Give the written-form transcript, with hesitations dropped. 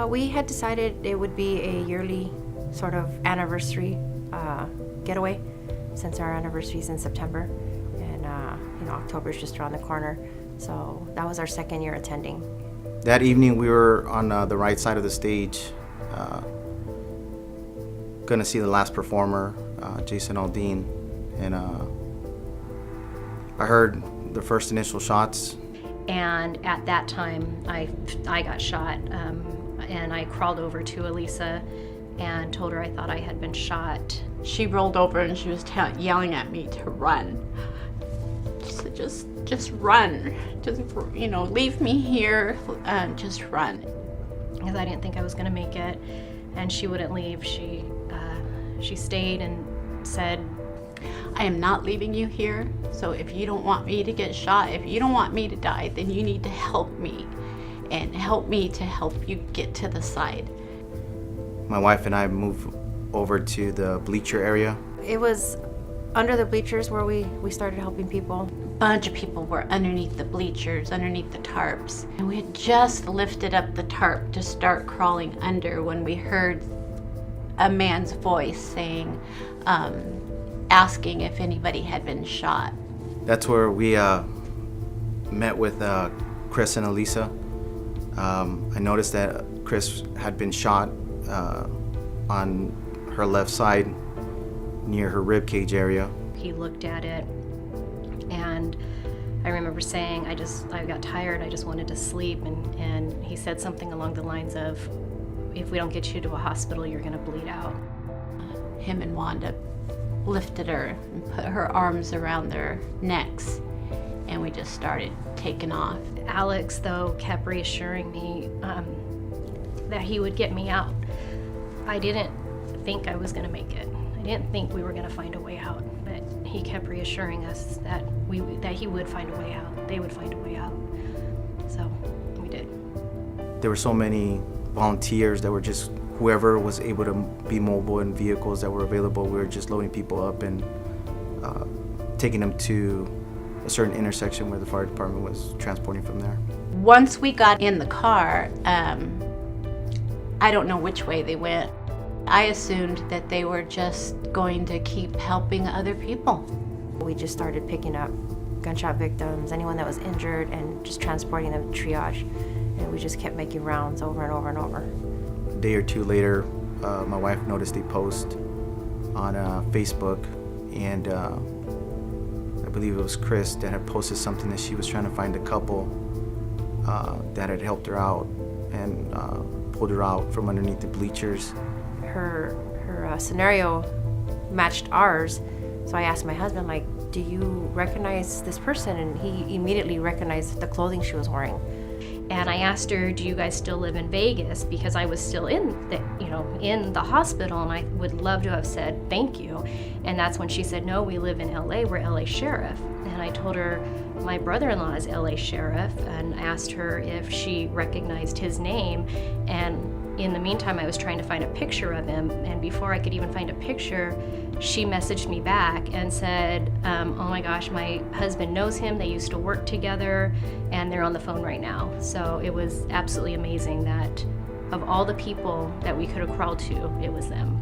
We had decided it would be a yearly sort of anniversary getaway, since our anniversary is in September, and October is just around the corner. So that was our second year attending. That evening, we were on the right side of the stage, gonna see the last performer, Jason Aldean, and I heard the first initial shots. And at that time, I got shot, and I crawled over to Elisa and told her I thought I had been shot. She rolled over and she was yelling at me to run. She said, just run. Just, leave me here and just run. Because I didn't think I was going to make it, and she wouldn't leave. She stayed and said, I am not leaving you here, so if you don't want me to get shot, if you don't want me to die, then you need to help me, and help me to help you get to the side. My wife and I moved over to the bleacher area. It was under the bleachers where we started helping people. A bunch of people were underneath the bleachers, underneath the tarps, and we had just lifted up the tarp to start crawling under when we heard a man's voice saying, asking if anybody had been shot. That's where we met with Chris and Elisa. I noticed that Chris had been shot on her left side near her rib cage area. He looked at it, and I remember saying, I got tired, I just wanted to sleep, and he said something along the lines of, if we don't get you to a hospital, you're gonna bleed out. Him and Wanda lifted her and put her arms around their necks, and we just started taking off. Alex, though, kept reassuring me that he would get me out. I didn't think I was gonna make it. I didn't think we were gonna find a way out, but he kept reassuring us that he would find a way out. They would find a way out. So we did. There were so many volunteers that were just, whoever was able to be mobile in vehicles that were available, we were just loading people up and taking them to a certain intersection where the fire department was transporting from there. Once we got in the car, I don't know which way they went. I assumed that they were just going to keep helping other people. We just started picking up gunshot victims, anyone that was injured, and just transporting them to triage. And we just kept making rounds over and over and over. A day or two later, my wife noticed a post on Facebook, and I believe it was Chris that had posted something that she was trying to find a couple that had helped her out and pulled her out from underneath the bleachers. Her scenario matched ours, so I asked my husband, like, do you recognize this person? And he immediately recognized the clothing she was wearing. And I asked her, do you guys still live in Vegas? Because I was still in the hospital, and I would love to have said thank you. And that's when she said, no, we live in LA, we're LA sheriff. And I told her my brother-in-law is LA sheriff, and asked her if she recognized his name. And in the meantime, I was trying to find a picture of him, and before I could even find a picture, she messaged me back and said, oh my gosh, my husband knows him, they used to work together, and they're on the phone right now. So it was absolutely amazing that of all the people that we could have crawled to, it was them.